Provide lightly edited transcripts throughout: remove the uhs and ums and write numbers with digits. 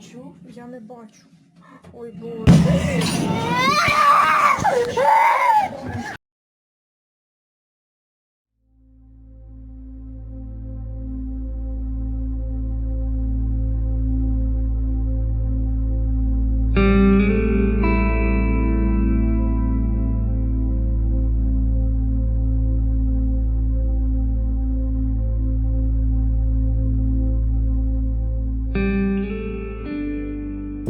Чув? Я не бачу. Ой, Боже.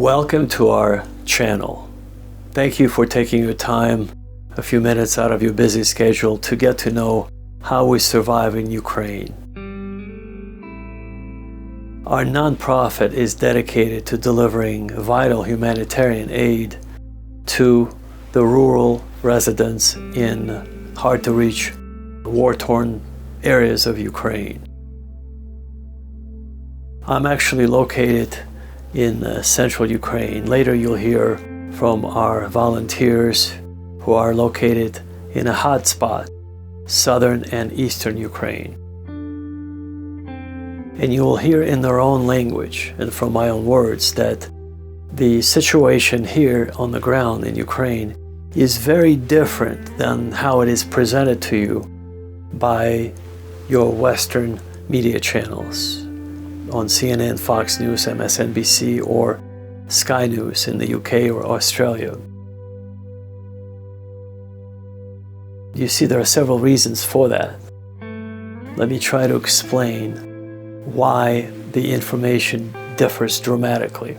Welcome to our channel. Thank you for taking your time, a few minutes out of your busy schedule to get to know how we survive in Ukraine. Our nonprofit is dedicated to delivering vital humanitarian aid to the rural residents in hard-to-reach, war-torn areas of Ukraine. I'm actually located in central Ukraine. Later you'll hear from our volunteers who are located in a hotspot, southern and eastern Ukraine. And you will hear in their own language and from my own words that the situation here on the ground in Ukraine is very different than how it is presented to you by your Western media channels on CNN, Fox News, MSNBC, or Sky News in the UK or Australia. You see, there are several reasons for that. Let me try to explain why the information differs dramatically.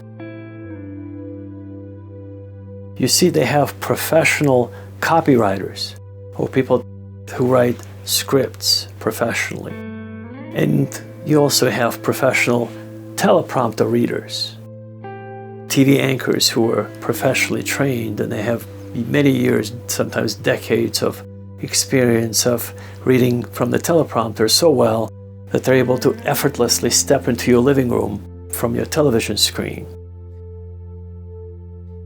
You see, they have professional copywriters, or people who write scripts professionally. And you also have professional teleprompter readers, TV anchors who are professionally trained, and they have many years, sometimes decades of experience of reading from the teleprompter so well that they're able to effortlessly step into your living room from your television screen.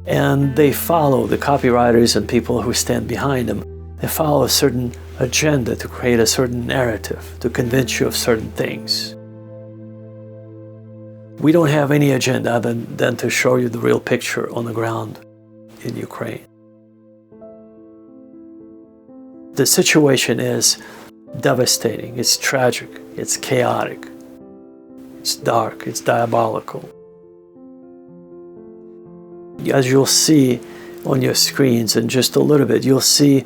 And they follow, the copywriters and people who stand behind them, they follow a certain agenda to create a certain narrative, to convince you of certain things. We don't have any agenda other than to show you the real picture on the ground in Ukraine. The situation is devastating, it's tragic, it's chaotic, it's dark, it's diabolical. As you'll see on your screens in just a little bit, you'll see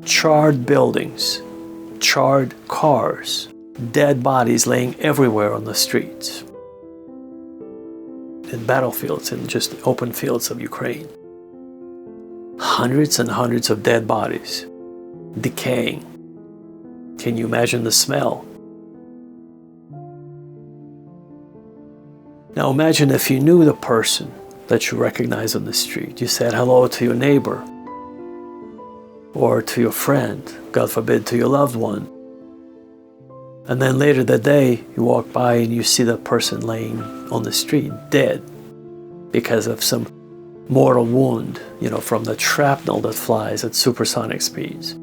charred buildings, charred cars, dead bodies laying everywhere on the streets, in battlefields, in just open fields of Ukraine. Hundreds and hundreds of dead bodies, decaying. Can you imagine the smell? Now imagine if you knew the person that you recognize on the street. You said hello to your neighbor, or to your friend, God forbid, to your loved one. And then later that day, you walk by and you see that person laying on the street, dead, because of some mortal wound, from the shrapnel that flies at supersonic speeds.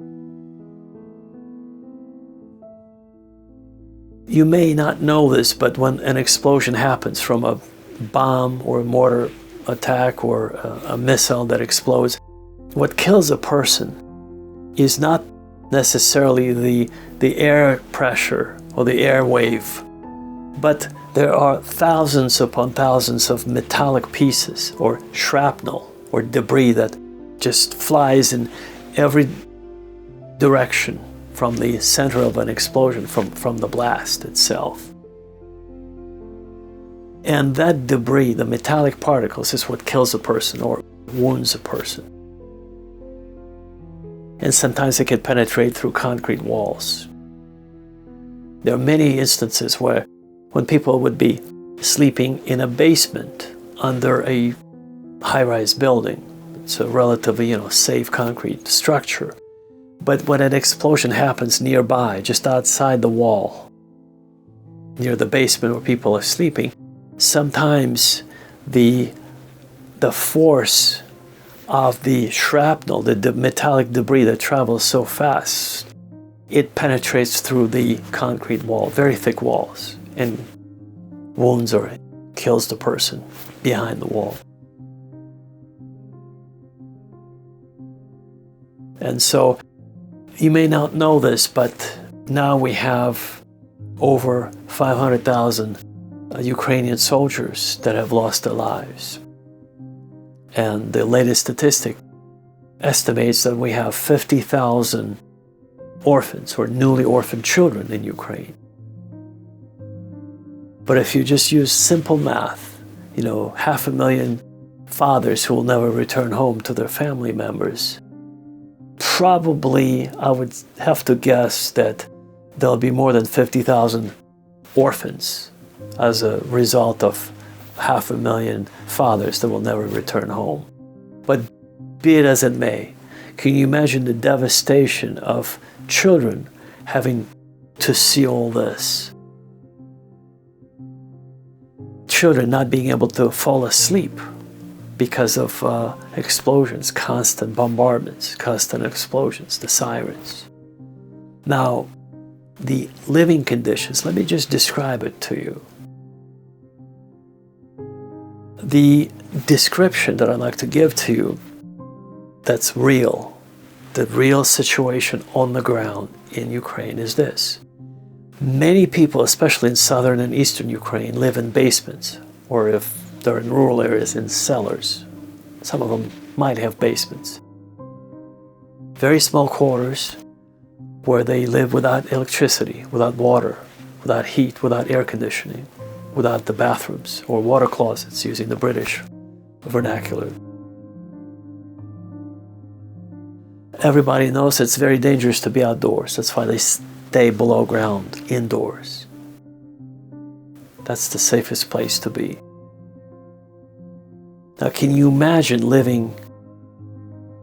You may not know this, but when an explosion happens from a bomb or a mortar attack or a missile that explodes, what kills a person is not necessarily the air pressure or the air wave, but there are thousands upon thousands of metallic pieces or shrapnel or debris that just flies in every direction from the center of an explosion, from the blast itself. And that debris, the metallic particles, is what kills a person or wounds a person. And sometimes it can penetrate through concrete walls. There are many instances where when people would be sleeping in a basement under a high-rise building, it's a relatively, safe concrete structure. But when an explosion happens nearby, just outside the wall, near the basement where people are sleeping, sometimes the force of the shrapnel, the metallic debris that travels so fast, it penetrates through the concrete wall, very thick walls, and wounds or kills the person behind the wall. And so you may not know this, but now we have over 500,000 Ukrainian soldiers that have lost their lives. And the latest statistic estimates that we have 50,000 orphans or newly orphaned children in Ukraine. But if you just use simple math, 500,000 fathers who will never return home to their family members, probably I would have to guess that there'll be more than 50,000 orphans as a result of 500,000 fathers that will never return home. But be it as it may, can you imagine the devastation of children having to see all this? Children not being able to fall asleep because of explosions, constant bombardments, constant explosions, the sirens. Now, the living conditions, let me just describe it to you. The description that I'd like to give to you that's real, the real situation on the ground in Ukraine is this. Many people, especially in southern and eastern Ukraine, live in basements, or if they're in rural areas, in cellars. Some of them might have basements. Very small quarters where they live without electricity, without water, without heat, without air conditioning, without the bathrooms or water closets, using the British vernacular. Everybody knows it's very dangerous to be outdoors. That's why they stay below ground, indoors. That's the safest place to be. Now, can you imagine living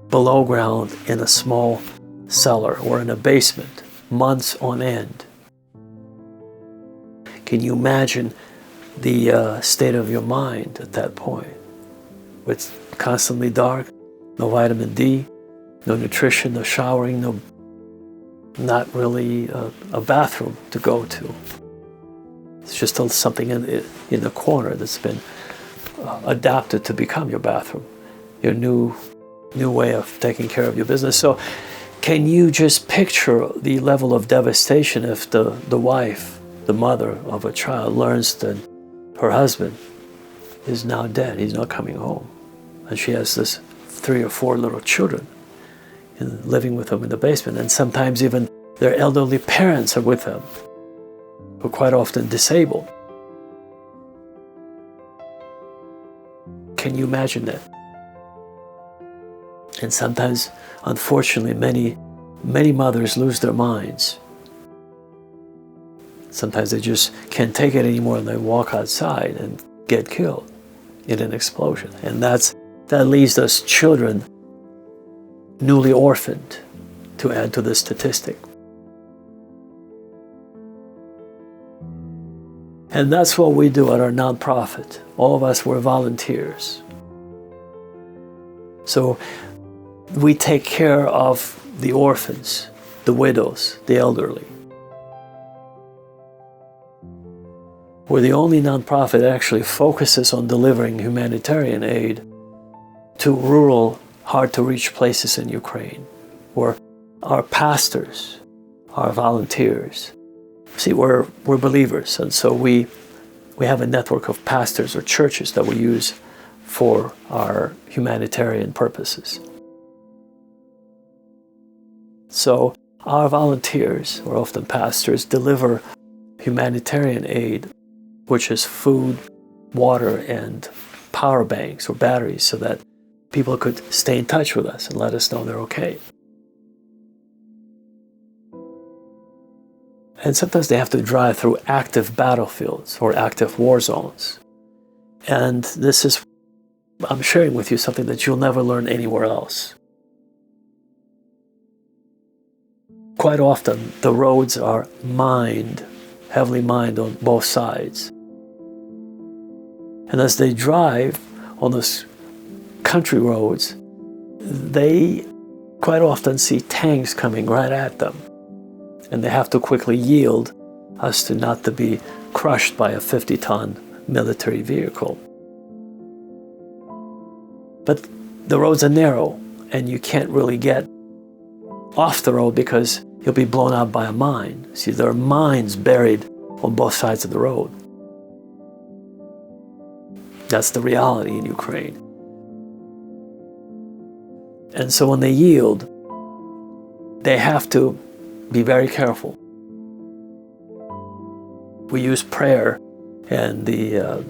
below ground in a small cellar or in a basement months on end? Can you imagine the state of your mind at that point? It's constantly dark, no vitamin D, no nutrition, no showering, not really a bathroom to go to. It's just something in the corner that's been adapted to become your bathroom, your new way of taking care of your business. So can you just picture the level of devastation if the wife, the mother of a child, learns that her husband is now dead, he's not coming home, and she has this 3 or 4 little children living with them in the basement, and sometimes even their elderly parents are with them, who are quite often disabled. Can you imagine that? And sometimes, unfortunately, many mothers lose their minds. Sometimes they just can't take it anymore and they walk outside and get killed in an explosion. And that leaves us children newly orphaned, to add to the statistic. And that's what we do at our nonprofit. All of us were volunteers. So we take care of the orphans, the widows, the elderly. We're the only nonprofit that actually focuses on delivering humanitarian aid to rural, hard-to-reach places in Ukraine, where our pastors are volunteers. See, we're believers, and so we have a network of pastors or churches that we use for our humanitarian purposes. So our volunteers, or often pastors, deliver humanitarian aid, which is food, water, and power banks or batteries, so that people could stay in touch with us and let us know they're okay. And sometimes they have to drive through active battlefields or active war zones. And this is, I'm sharing with you something that you'll never learn anywhere else. Quite often, the roads are mined, heavily mined on both sides. And as they drive on those country roads, they quite often see tanks coming right at them. And they have to quickly yield as to not to be crushed by a 50-ton military vehicle. But the roads are narrow, and you can't really get off the road because you'll be blown out by a mine. See, there are mines buried on both sides of the road. That's the reality in Ukraine. And so when they yield, they have to be very careful. We use prayer and the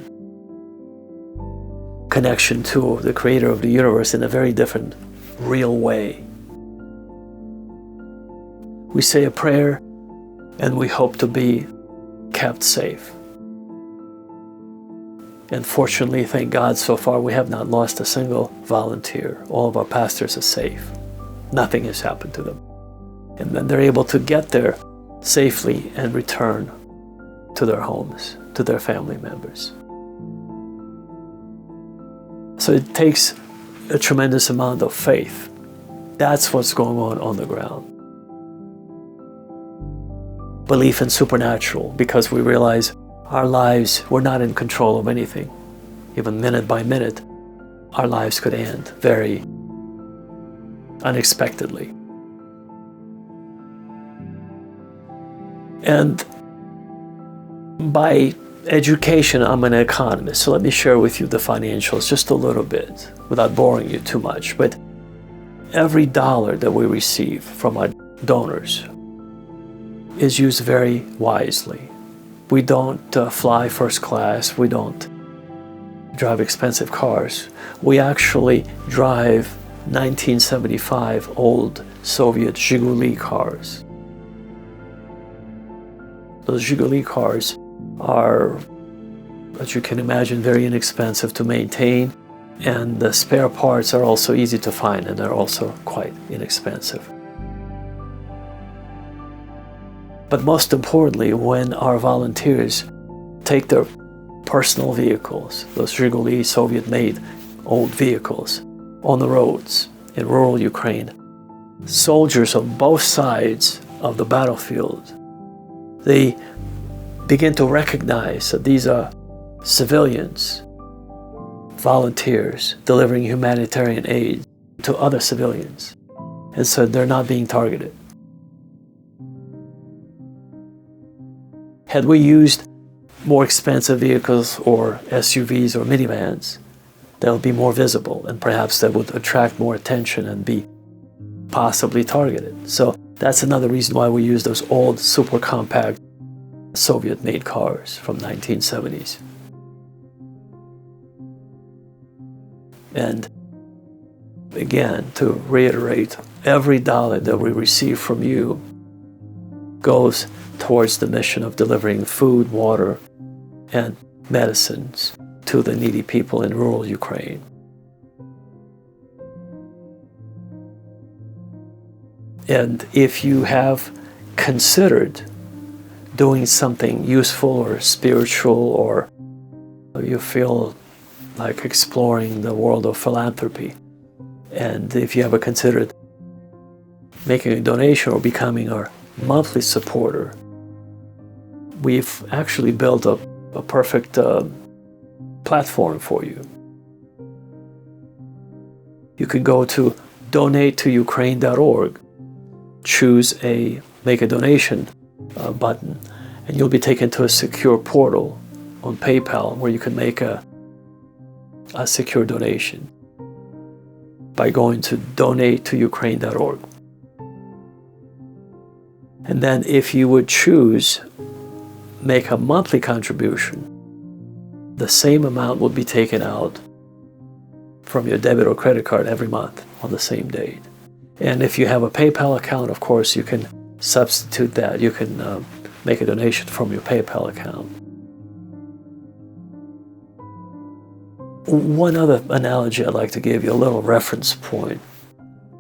connection to the creator of the universe in a very different, real way. We say a prayer and we hope to be kept safe. And fortunately, thank God, so far we have not lost a single volunteer. All of our pastors are safe. Nothing has happened to them. And then they're able to get there safely and return to their homes, to their family members. So it takes a tremendous amount of faith. That's what's going on the ground. Belief in supernatural, because we realize our lives, we're not in control of anything. Even minute by minute, our lives could end very unexpectedly. And by education, I'm an economist, so let me share with you the financials just a little bit, without boring you too much. But every dollar that we receive from our donors is used very wisely. We don't fly first class, we don't drive expensive cars. We actually drive 1975 old Soviet Zhiguli cars. Those Zhiguli cars are, as you can imagine, very inexpensive to maintain, and the spare parts are also easy to find, and they're also quite inexpensive. But most importantly, when our volunteers take their personal vehicles, those Zhiguli Soviet-made old vehicles, on the roads in rural Ukraine, soldiers on both sides of the battlefield, they begin to recognize that these are civilians, volunteers delivering humanitarian aid to other civilians. And so they're not being targeted. Had we used more expensive vehicles or SUVs or minivans, that would be more visible, and perhaps that would attract more attention and be possibly targeted. So that's another reason why we use those old super compact Soviet-made cars from 1970s. And again, to reiterate, every dollar that we receive from you goes towards the mission of delivering food, water, and medicines to the needy people in rural Ukraine. And if you have considered doing something useful or spiritual, or you feel like exploring the world of philanthropy, and if you ever considered making a donation or becoming our monthly supporter, we've actually built a perfect platform for you. You can go to donatetoUkraine.org, choose a make a donation button, and you'll be taken to a secure portal on PayPal where you can make a secure donation by going to donatetoUkraine.org. And then if you would choose make a monthly contribution, the same amount will be taken out from your debit or credit card every month on the same date. And if you have a PayPal account, of course, you can substitute that. You can make a donation from your PayPal account. One other analogy I'd like to give you, a little reference point,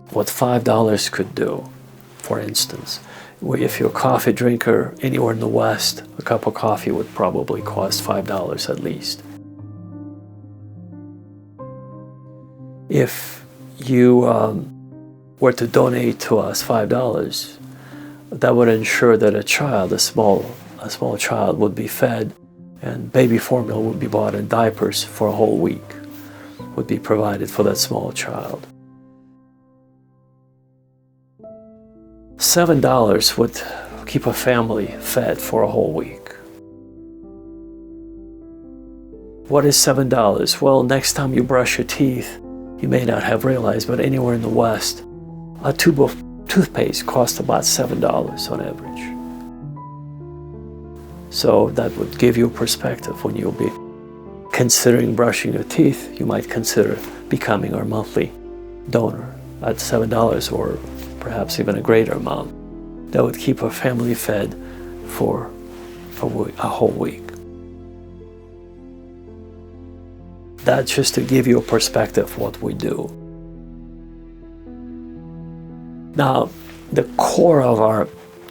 what $5 could do, for instance. If you're a coffee drinker anywhere in the West, a cup of coffee would probably cost $5 at least. If you were to donate to us $5, that would ensure that a child, a small child, would be fed, and baby formula would be bought in diapers for a whole week. would be provided for that small child. $7 would keep a family fed for a whole week. What is $7? Well, next time you brush your teeth, you may not have realized, but anywhere in the West, a tube of toothpaste costs about $7 on average. So that would give you a perspective. When you'll be considering brushing your teeth, you might consider becoming our monthly donor at $7 or perhaps even a greater amount. That would keep our family fed for a whole week. That's just to give you a perspective of what we do. Now, the core of our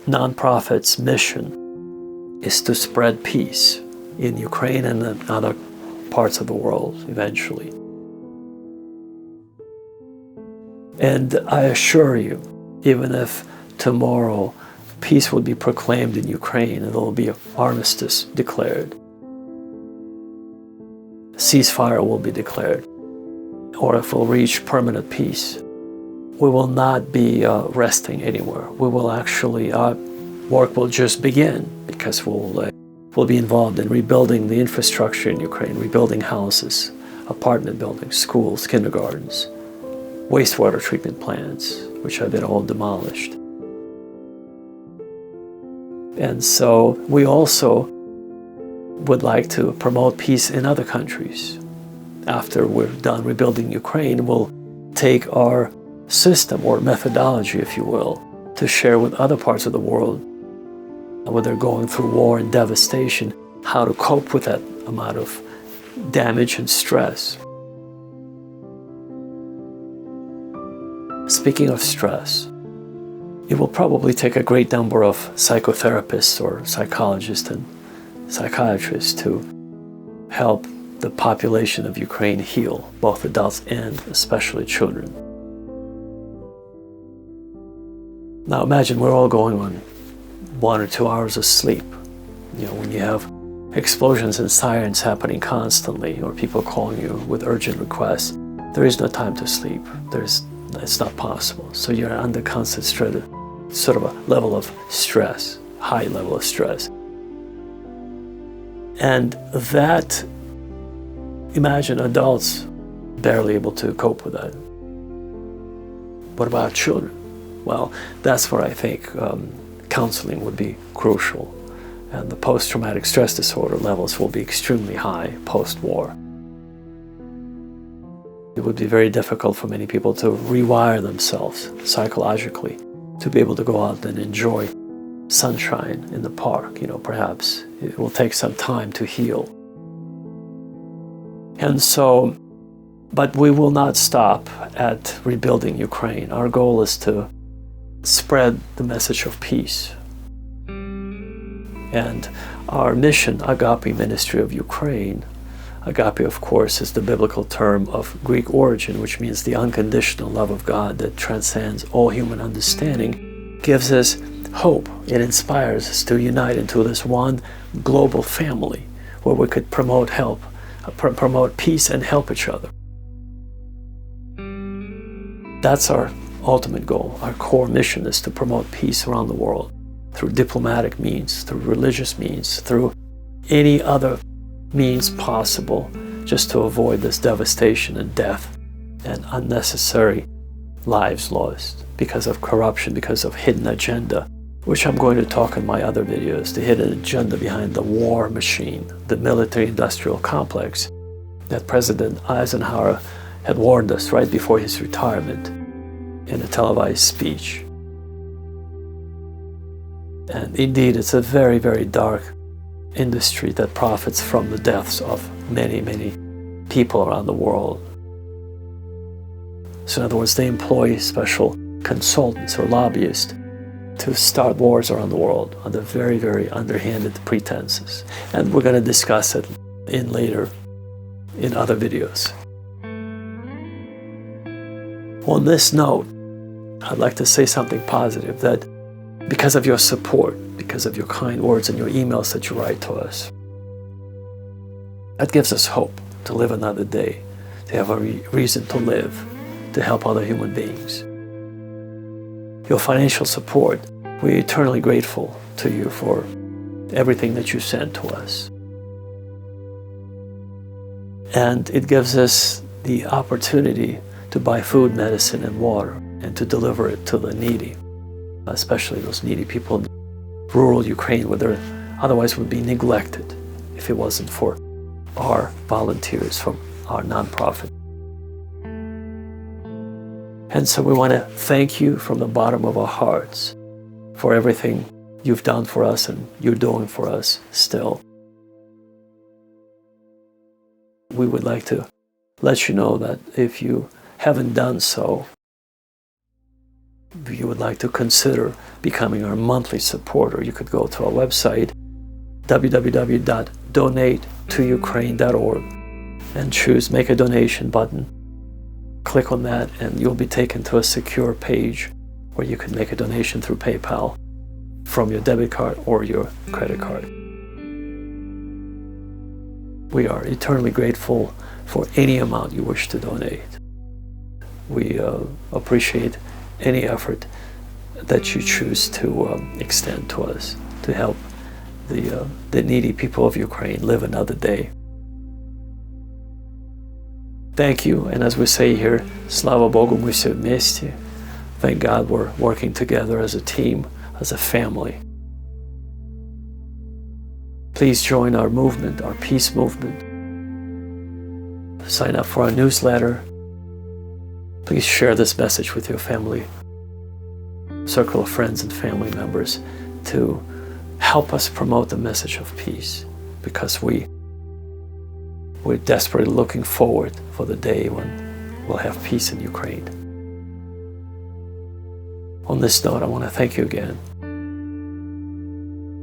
nonprofit's mission is to spread peace in Ukraine and in other parts of the world eventually. And I assure you, even if tomorrow peace will be proclaimed in Ukraine and there will be an armistice declared, ceasefire will be declared, or if we'll reach permanent peace, we will not be resting anywhere. We will actually, work will just begin, because we'll be involved in rebuilding the infrastructure in Ukraine, rebuilding houses, apartment buildings, schools, kindergartens, wastewater treatment plants, which have been all demolished. And so we also would like to promote peace in other countries. After we're done rebuilding Ukraine, we'll take our system or methodology, if you will, to share with other parts of the world where they're going through war and devastation, how to cope with that amount of damage and stress. Speaking of stress, it will probably take a great number of psychotherapists or psychologists and psychiatrists to help the population of Ukraine heal, both adults and especially children. Now imagine we're all going on 1 or 2 hours of sleep. You know, when you have explosions and sirens happening constantly, or people calling you with urgent requests, there is no time to sleep. It's not possible. So you're under constant stress, sort of a level of stress, high level of stress. And that, imagine adults barely able to cope with that. What about children? Well, that's where I think counseling would be crucial. And the post-traumatic stress disorder levels will be extremely high post-war. It would be very difficult for many people to rewire themselves psychologically to be able to go out and enjoy sunshine in the park. You know, perhaps it will take some time to heal. And so, but we will not stop at rebuilding Ukraine. Our goal is to spread the message of peace. And our mission, Agape Ministry of Ukraine, agape, of course, is the biblical term of Greek origin, which means the unconditional love of God that transcends all human understanding, gives us hope. It inspires us to unite into this one global family where we could promote peace and help each other. That's our ultimate goal. Our core mission is to promote peace around the world through diplomatic means, through religious means, through any other means possible, just to avoid this devastation and death and unnecessary lives lost because of corruption, because of hidden agenda, which I'm going to talk in my other videos, the hidden agenda behind the war machine, the military-industrial complex that President Eisenhower had warned us right before his retirement in a televised speech. And indeed, it's a very, very dark industry that profits from the deaths of many, many people around the world. So in other words, they employ special consultants or lobbyists to start wars around the world under very, very underhanded pretenses. And we're going to discuss it later in other videos. On this note, I'd like to say something positive, that because of your support, because of your kind words and your emails that you write to us, that gives us hope to live another day, to have a reason to live, to help other human beings. Your financial support, we're eternally grateful to you for everything that you sent to us. And it gives us the opportunity to buy food, medicine, and water, and to deliver it to the needy, especially those needy people in rural Ukraine, where they otherwise would be neglected if it wasn't for our volunteers from our nonprofit. And so we want to thank you from the bottom of our hearts for everything you've done for us and you're doing for us still. We would like to let you know that if you haven't done so, if you would like to consider becoming our monthly supporter, you could go to our website, www.donatetoUkraine.org, and choose Make a Donation button. Click on that and you'll be taken to a secure page where you can make a donation through PayPal from your debit card or your credit card. We are eternally grateful for any amount you wish to donate. We appreciate any effort that you choose to extend to us to help the needy people of Ukraine live another day. Thank you, and as we say here, Slava Bogu, мы все вместе. Thank God we're working together as a team, as a family. Please join our movement, our peace movement. Sign up for our newsletter. Please share this message with your family, circle of friends and family members to help us promote the message of peace, because we're desperately looking forward for the day when we'll have peace in Ukraine. On this note, I want to thank you again.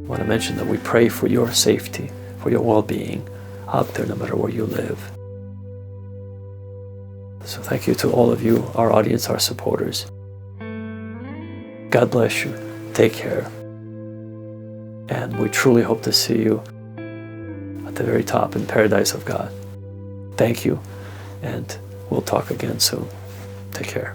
I want to mention that we pray for your safety, for your well-being out there, no matter where you live. So thank you to all of you, our audience, our supporters. God bless you. Take care. And we truly hope to see you at the very top in paradise of God. Thank you, and we'll talk again soon. Take care.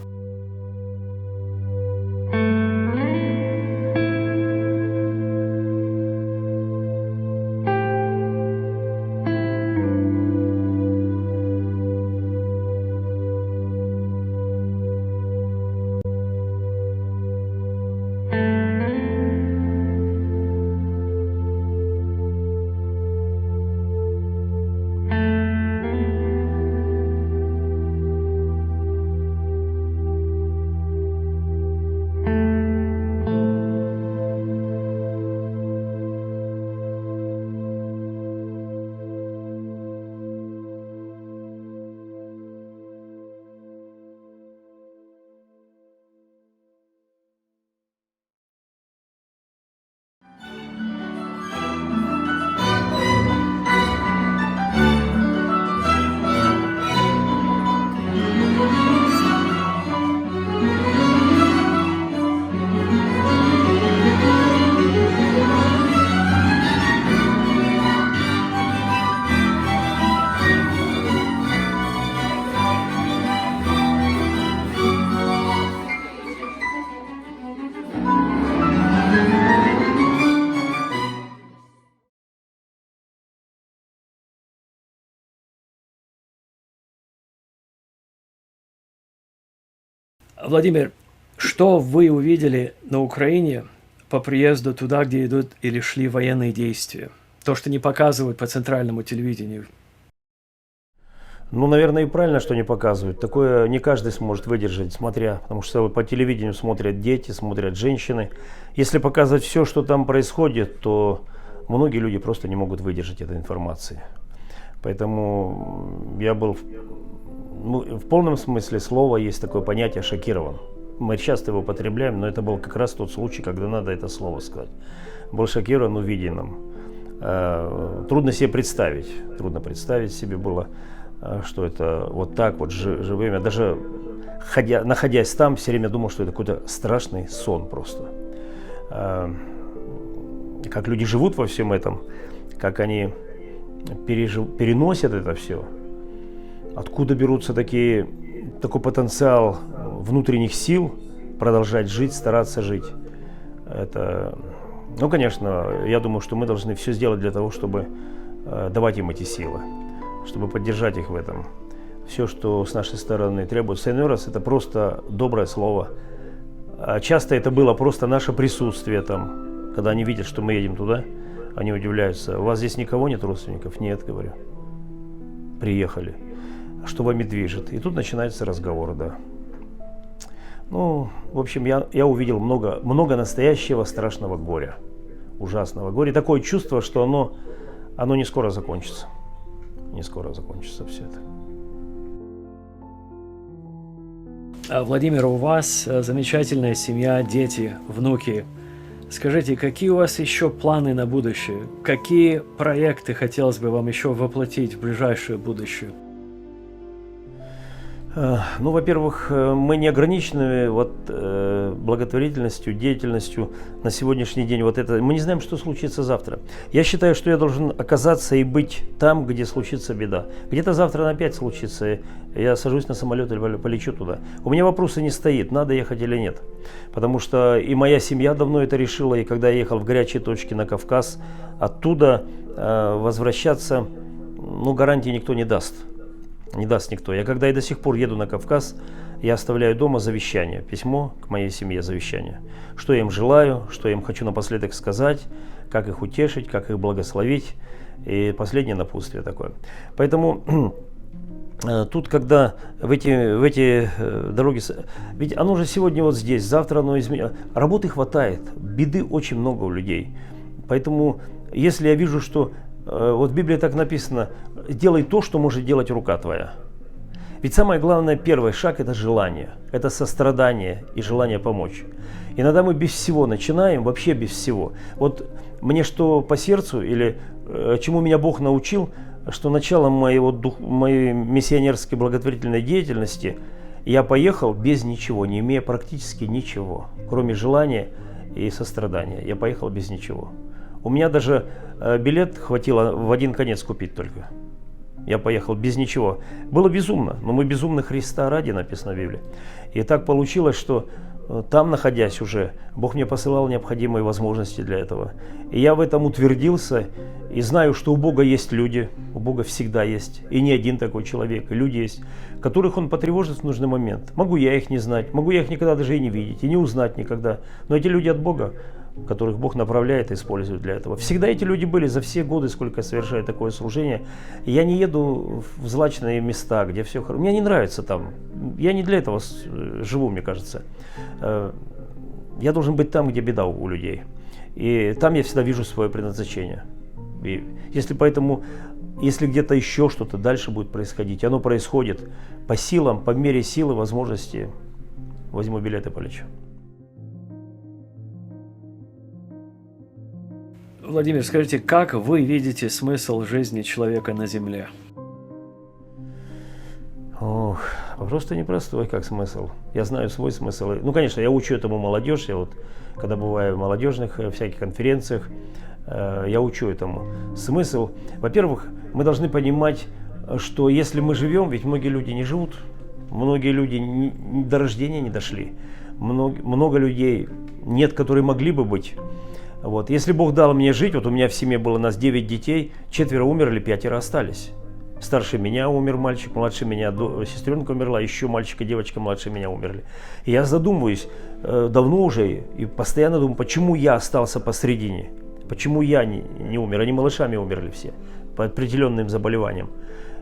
Владимир, что вы увидели на Украине по приезду туда, где идут или шли военные действия? То, что не показывают по центральному телевидению. Ну, наверное, и правильно, что не показывают. Такое не каждый сможет выдержать, смотря, потому что по телевидению смотрят дети, смотрят женщины. Если показывать все, что там происходит, то многие люди просто не могут выдержать этой информации. Поэтому я был, в полном смысле слова есть такое понятие «шокирован». Мы часто его употребляем, но это был как раз тот случай, когда надо это слово сказать. Был шокирован увиденным. Трудно себе представить, себе было, что это вот так вот живыми. Даже находясь там, все время думал, что это какой-то страшный сон просто. Как люди живут во всем этом, как они переносят это все. Откуда берутся такой потенциал внутренних сил продолжать жить, стараться жить? Это, ну, конечно, я думаю, что мы должны все сделать для того, чтобы давать им эти силы, чтобы поддержать их в этом. Все, что с нашей стороны требуется. Иной раз это просто доброе слово. А часто это было просто наше присутствие там. Когда они видят, что мы едем туда, они удивляются. У вас здесь никого нет родственников? Нет, говорю. Приехали. Что вами движет? И тут начинается разговор, да. Ну, в общем, я увидел много настоящего страшного горя. Ужасного горя. Такое чувство, что оно не скоро закончится. Не скоро закончится все это. Владимир, у вас замечательная семья, дети, внуки. Скажите, какие у вас еще планы на будущее? Какие проекты хотелось бы вам еще воплотить в ближайшее будущее? Ну, во-первых, мы не ограничены благотворительностью, деятельностью на сегодняшний день. Мы не знаем, что случится завтра. Я считаю, что я должен оказаться и быть там, где случится беда. Где-то завтра опять случится, я сажусь на самолет или полечу туда. У меня вопроса не стоит, надо ехать или нет. Потому что и моя семья давно это решила, и когда я ехал в горячие точки на Кавказ, оттуда возвращаться, гарантии никто не даст. Не даст никто. Я когда и до сих пор еду на Кавказ, я оставляю дома завещание, письмо к моей семье, завещание. Что я им желаю, что я им хочу напоследок сказать, как их утешить, как их благословить. И последнее напутствие такое. Поэтому тут, когда в эти дороги, ведь оно же сегодня вот здесь, завтра оно изменится. Работы хватает, беды очень много у людей. Поэтому, если я вижу, что вот в Библии так написано, делай то, что может делать рука твоя. Ведь самое главное, первый шаг – это желание, это сострадание и желание помочь. Иногда мы без всего начинаем, вообще без всего. Вот мне что по сердцу или чему меня Бог научил, что началом моей миссионерской благотворительной деятельности я поехал без ничего, не имея практически ничего, кроме желания и сострадания. Я поехал без ничего. У меня даже билет хватило в один конец купить только. Я поехал без ничего. Было безумно, но мы безумны Христа ради, написано в Библии. И так получилось, что там, находясь уже, Бог мне посылал необходимые возможности для этого. И я в этом утвердился, и знаю, что у Бога есть люди, у Бога всегда есть, и не один такой человек, и люди есть, которых Он потревожит в нужный момент. Могу я их не знать, могу я их никогда даже и не видеть, и не узнать никогда. Но эти люди от Бога, которых Бог направляет и использует для этого. Всегда эти люди были за все годы, сколько я совершаю такое служение. Я не еду в злачные места, где все хорошо. Мне не нравится там. Я не для этого живу, мне кажется. Я должен быть там, где беда у людей. И там я всегда вижу свое предназначение. И если где-то еще что-то дальше будет происходить, оно происходит по силам, по мере силы, возможности, возьму билет и полечу. Владимир, скажите, как вы видите смысл жизни человека на земле? Вопрос-то непростой, как смысл. Я знаю свой смысл. Ну, конечно, я учу этому молодежь. Я когда бываю в молодежных всяких конференциях, я учу этому. Смысл, во-первых, мы должны понимать, что если мы живем, ведь многие люди не живут, многие люди до рождения не дошли, много людей нет, которые могли бы быть. Если Бог дал мне жить, у меня в семье было нас 9 детей, 4 умерли, 5 остались. Старше меня умер мальчик, младше меня сестренка умерла, еще мальчик и девочка младше меня умерли. И я задумываюсь давно уже и постоянно думаю, почему я остался посредине, почему я не умер, они малышами умерли все по определенным заболеваниям.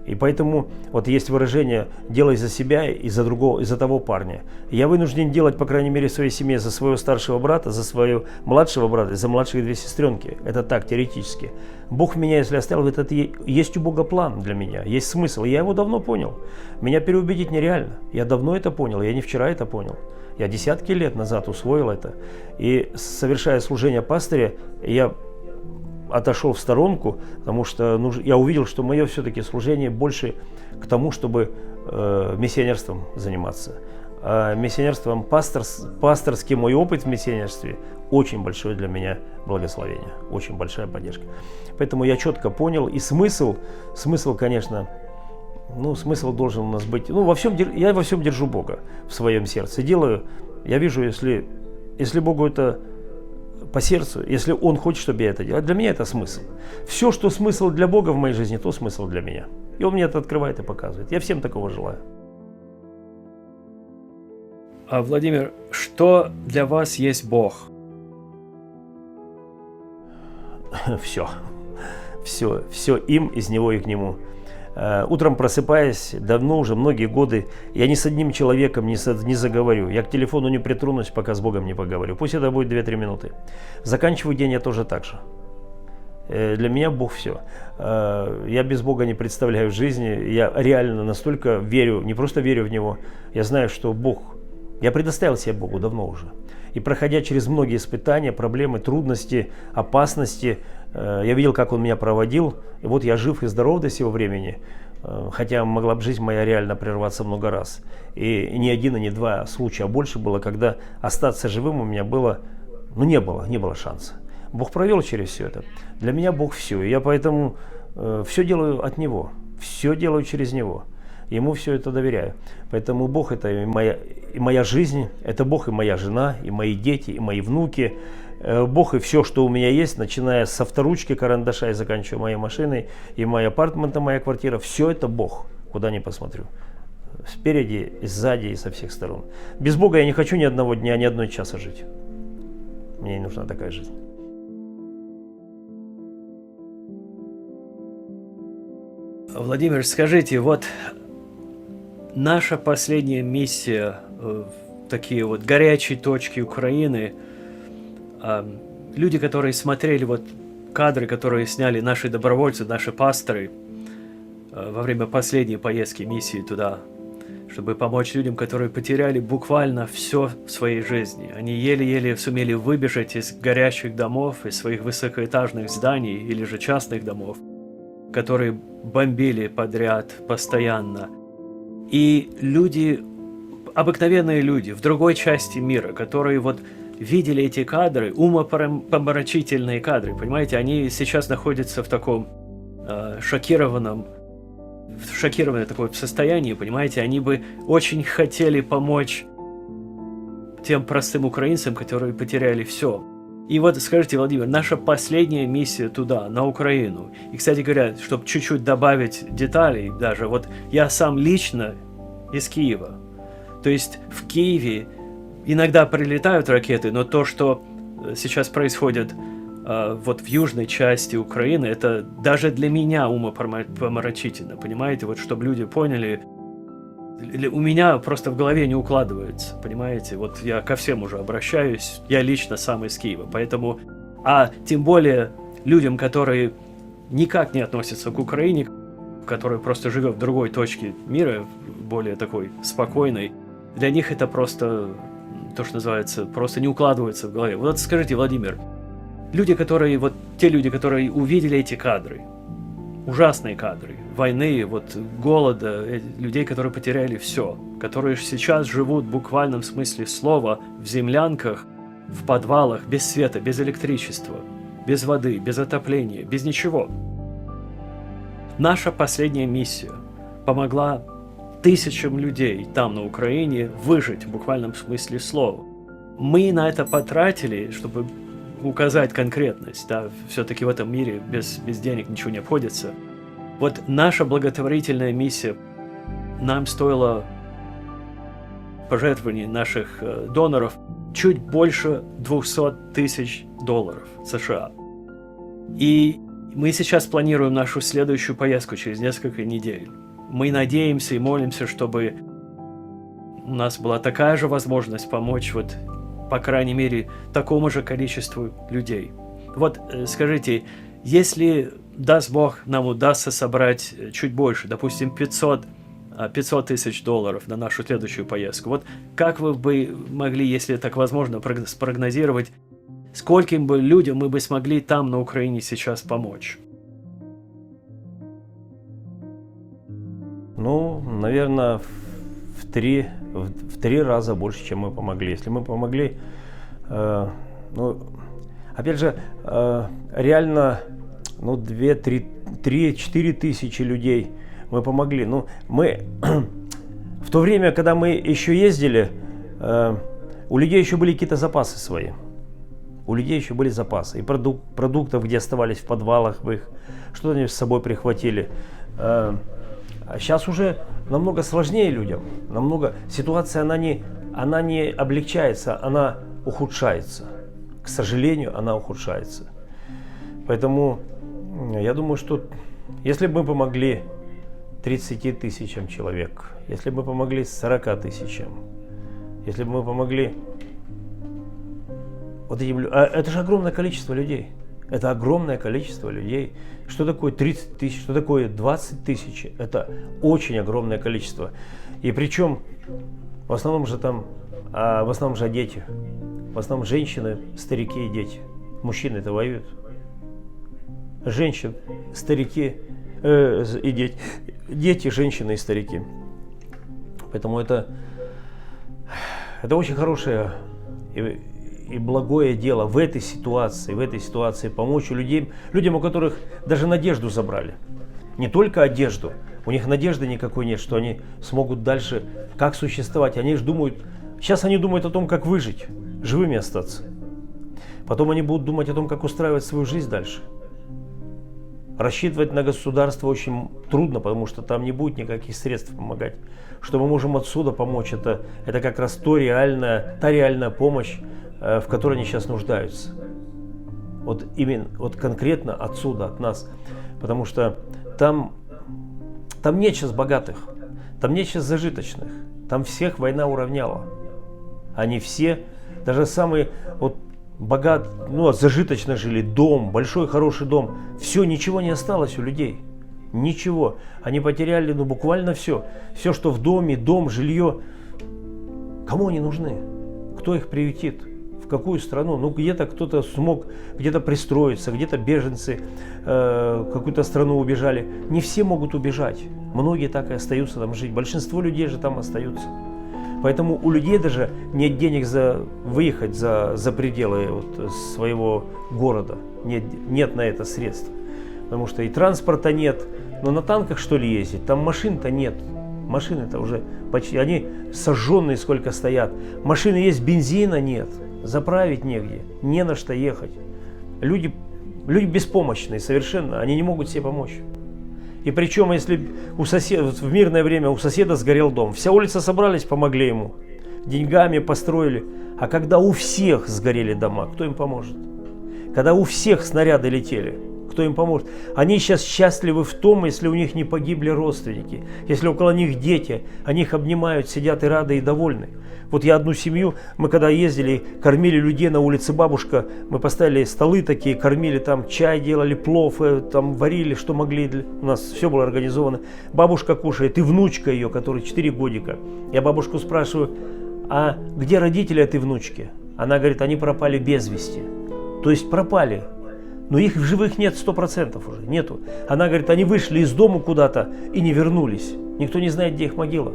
И поэтому есть выражение «делай за себя и за другого, и за того парня». Я вынужден делать, по крайней мере, в своей семье за своего старшего брата, за своего младшего брата, за младших 2 сестренки. Это так, теоретически. Бог меня, если оставил, есть у Бога план для меня, есть смысл. Я его давно понял. Меня переубедить нереально. Я давно это понял, я не вчера это понял. Я десятки лет назад усвоил это. И совершая служение пастыря, я отошел в сторонку, потому что я увидел, что мое все-таки служение больше к тому, чтобы миссионерством заниматься. А миссионерством, пасторский мой опыт в миссионерстве очень большое для меня благословение, очень большая поддержка. Поэтому я четко понял, и смысл, конечно, Ну, смысл должен у нас быть. Ну, я во всем держу Бога в своем сердце. Делаю, я вижу, если Богу это по сердцу, если Он хочет, чтобы я это делал, для меня это смысл. Все, что смысл для Бога в моей жизни, то смысл для меня. И Он мне это открывает и показывает. Я всем такого желаю. А, Владимир, что для вас есть Бог? Все. Все им, из Него и к Нему. Утром просыпаясь, давно уже, многие годы, я ни с одним человеком не заговорю. Я к телефону не притронусь, пока с Богом не поговорю. Пусть это будет 2-3 минуты. Заканчиваю день я тоже так же. Для меня Бог все. Я без Бога не представляю жизни. Я реально настолько верю, не просто верю в Него. Я знаю, что Бог... Я предоставил себя Богу давно уже. И проходя через многие испытания, проблемы, трудности, опасности, я видел, как Он меня проводил. И вот я жив и здоров до сего времени. Хотя могла бы жизнь моя реально прерваться много раз. И ни один, и не два случая, а больше было, когда остаться живым у меня было, не было шанса. Бог провел через все это. Для меня Бог все. И я поэтому все делаю от Него. Все делаю через Него. Ему все это доверяю. Поэтому Бог это и моя жизнь, это Бог и моя жена, и мои дети, и мои внуки. Бог и все, что у меня есть, начиная с авторучки, карандаша и заканчивая моей машиной, и мой апартмент, моя квартира. Все это Бог, куда ни посмотрю. Спереди, сзади и со всех сторон. Без Бога я не хочу ни одного дня, ни одной часа жить. Мне не нужна такая жизнь. Владимир, скажите, вот наша последняя миссия в такие вот горячие точки Украины, люди, которые смотрели вот кадры, которые сняли наши добровольцы, наши пасторы во время последней поездки миссии туда, чтобы помочь людям, которые потеряли буквально все в своей жизни. Они еле-еле сумели выбежать из горящих домов, из своих высокоэтажных зданий или же частных домов, которые бомбили подряд постоянно. И люди, обыкновенные люди в другой части мира, которые вот видели эти кадры, умопомрачительные кадры, понимаете, они сейчас находятся в таком шокированном таком состоянии, понимаете, они бы очень хотели помочь тем простым украинцам, которые потеряли все. И вот скажите, Владимир, наша последняя миссия туда, на Украину. И, кстати говоря, чтобы чуть-чуть добавить деталей даже, вот я сам лично из Киева. То есть в Киеве иногда прилетают ракеты, но то, что сейчас происходит вот в южной части Украины, это даже для меня умопомрачительно, понимаете? Вот чтобы люди поняли, у меня просто в голове не укладывается, понимаете? Вот я ко всем уже обращаюсь, я лично сам из Киева, поэтому, тем более людям, которые никак не относятся к Украине, которые просто живет в другой точке мира, более такой спокойной, для них это просто, то, что называется, просто не укладывается в голове. Вот скажите, Владимир, те люди, которые увидели эти кадры, ужасные кадры войны, вот голода, людей, которые потеряли все, которые сейчас живут в буквальном смысле слова в землянках, в подвалах, без света, без электричества, без воды, без отопления, без ничего. Наша последняя миссия помогла тысячам людей там, на Украине, выжить в буквальном смысле слова. Мы на это потратили, чтобы указать конкретность, да, все-таки в этом мире без денег ничего не обходится. Вот наша благотворительная миссия нам стоила пожертвований наших доноров чуть больше $200 тысяч США. И мы сейчас планируем нашу следующую поездку через несколько недель. Мы надеемся и молимся, чтобы у нас была такая же возможность помочь, вот, по крайней мере, такому же количеству людей. Вот скажите, если, даст Бог, нам удастся собрать чуть больше, допустим, $500 тысяч на нашу следующую поездку, вот как вы бы могли, если так возможно, спрогнозировать, скольким бы людям мы бы смогли там, на Украине, сейчас помочь? Ну, наверное, в три раза больше, чем мы помогли. Если мы помогли, опять же, реально, 2-3-4 тысячи людей мы помогли. Ну, мы в то время, когда мы еще ездили, у людей еще были какие-то запасы свои. У людей еще были запасы. И продуктов, где оставались в подвалах, что-то они с собой прихватили. А сейчас уже намного сложнее людям. Ситуация, она не облегчается, она ухудшается. К сожалению, она ухудшается. Поэтому я думаю, что если бы мы помогли 30 тысячам человек, если бы мы помогли 40 тысячам, если бы мы помогли вот этим, это же огромное количество людей. Это огромное количество людей. Что такое 30 тысяч, что такое 20 тысяч? Это очень огромное количество. И причем в основном же дети. В основном женщины, старики и дети. Мужчины-то воюют. Женщин, старики и дети. Дети, женщины и старики. Поэтому это очень хорошее и благое дело в этой ситуации помочь людям, у которых даже надежду забрали. Не только одежду, у них надежды никакой нет, что они смогут дальше как существовать. Сейчас они думают о том, как выжить, живыми остаться. Потом они будут думать о том, как устраивать свою жизнь дальше. Рассчитывать на государство очень трудно, потому что там не будет никаких средств помогать. Что мы можем отсюда помочь, это как раз та реальная помощь, в которой они сейчас нуждаются. Вот конкретно отсюда, от нас. Потому что там нет сейчас богатых, там нет сейчас зажиточных. Там всех война уравняла. Они все, даже самые зажиточно жили, дом, большой хороший дом. Все, ничего не осталось у людей. Ничего. Они потеряли буквально все. Все, что в доме, дом, жилье. Кому они нужны? Кто их приютит? В какую страну? Где-то кто-то смог где-то пристроиться, где-то беженцы в какую-то страну убежали. Не все могут убежать. Многие так и остаются там жить. Большинство людей же там остаются. Поэтому у людей даже нет денег выехать за пределы своего города. Нет на это средств. Потому что и транспорта нет. Но на танках что ли ездить? Там машин-то нет. Машины-то уже почти, они сожженные сколько стоят. Машины есть, бензина нет. Заправить негде, не на что ехать. Люди беспомощные совершенно, они не могут себе помочь. И причем, если в мирное время у соседа сгорел дом, вся улица собрались, помогли ему, деньгами построили. А когда у всех сгорели дома, кто им поможет? Когда у всех снаряды летели, кто им поможет? Они сейчас счастливы в том, если у них не погибли родственники, если около них дети, они их обнимают, сидят и рады, и довольны. Вот я одну семью, мы когда ездили, кормили людей на улице Бабушка, мы поставили столы такие, кормили там, чай делали, плов, там варили, что могли, у нас все было организовано. Бабушка кушает, и внучка ее, которой 4 годика. Я бабушку спрашиваю, а где родители этой внучки? Она говорит, они пропали без вести. То есть пропали, но их в живых нет 100% уже, нету. Она говорит, они вышли из дома куда-то и не вернулись. Никто не знает, где их могила.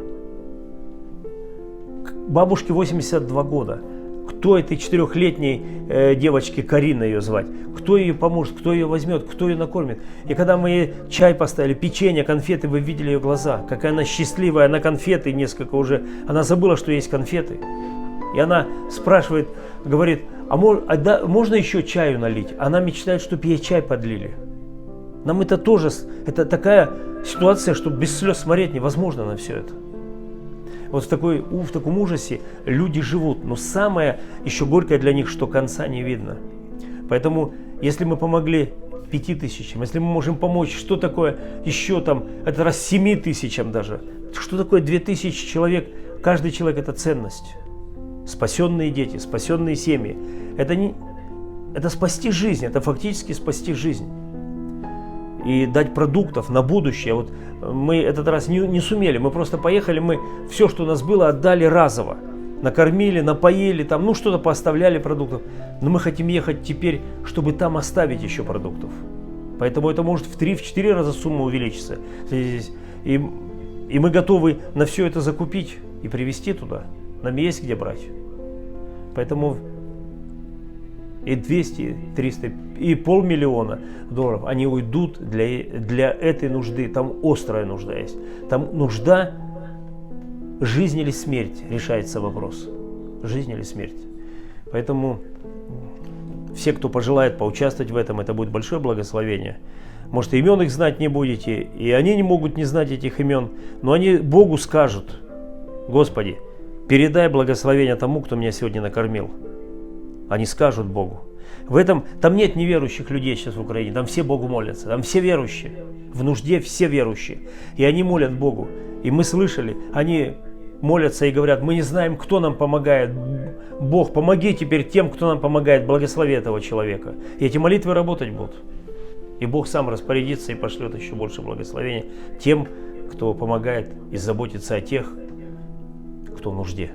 Бабушке 82 года. Кто этой 4-летней девочке, Карина ее звать? Кто ее поможет, кто ее возьмет, кто ее накормит? И когда мы ей чай поставили, печенье, конфеты, вы видели ее глаза, какая она счастливая, она конфеты несколько уже, она забыла, что есть конфеты. И она спрашивает, говорит, можно еще чаю налить? Она мечтает, чтобы ей чай подлили. Нам это тоже, это такая ситуация, что без слез смотреть невозможно на все это. Вот в таком ужасе люди живут. Но самое еще горькое для них, что конца не видно. Поэтому, если мы помогли 5 тысячам, если мы можем помочь, что такое еще там, это раз 7 тысячам даже. Что такое 2000 человек? Каждый человек это ценность. Спасенные дети, спасенные семьи. Это спасти жизнь, это фактически спасти жизнь. И дать продуктов на будущее. Вот мы этот раз не сумели, мы просто поехали, мы все, что у нас было, отдали разово. Накормили, напоили, там, что-то пооставляли продуктов. Но мы хотим ехать теперь, чтобы там оставить еще продуктов. Поэтому это может в 3-4 раза сумма увеличиться. И мы готовы на все это закупить и привезти туда. Нам есть где брать. Поэтому и 200, 300, и $500 000, они уйдут для этой нужды. Там острая нужда есть. Там нужда, жизнь или смерть, решается вопрос. Жизнь или смерть. Поэтому все, кто пожелает поучаствовать в этом, это будет большое благословение. Может, имен их знать не будете, и они не могут не знать этих имен, но они Богу скажут: Господи, передай благословение тому, кто меня сегодня накормил. Они скажут Богу. Там нет неверующих людей сейчас в Украине, там все Богу молятся, там все верующие, в нужде все верующие, и они молят Богу. И мы слышали, они молятся и говорят: мы не знаем, кто нам помогает. Бог, помоги теперь тем, кто нам помогает, благослови этого человека. И эти молитвы работать будут. И Бог сам распорядится и пошлет еще больше благословения тем, кто помогает и заботится о тех, кто в нужде.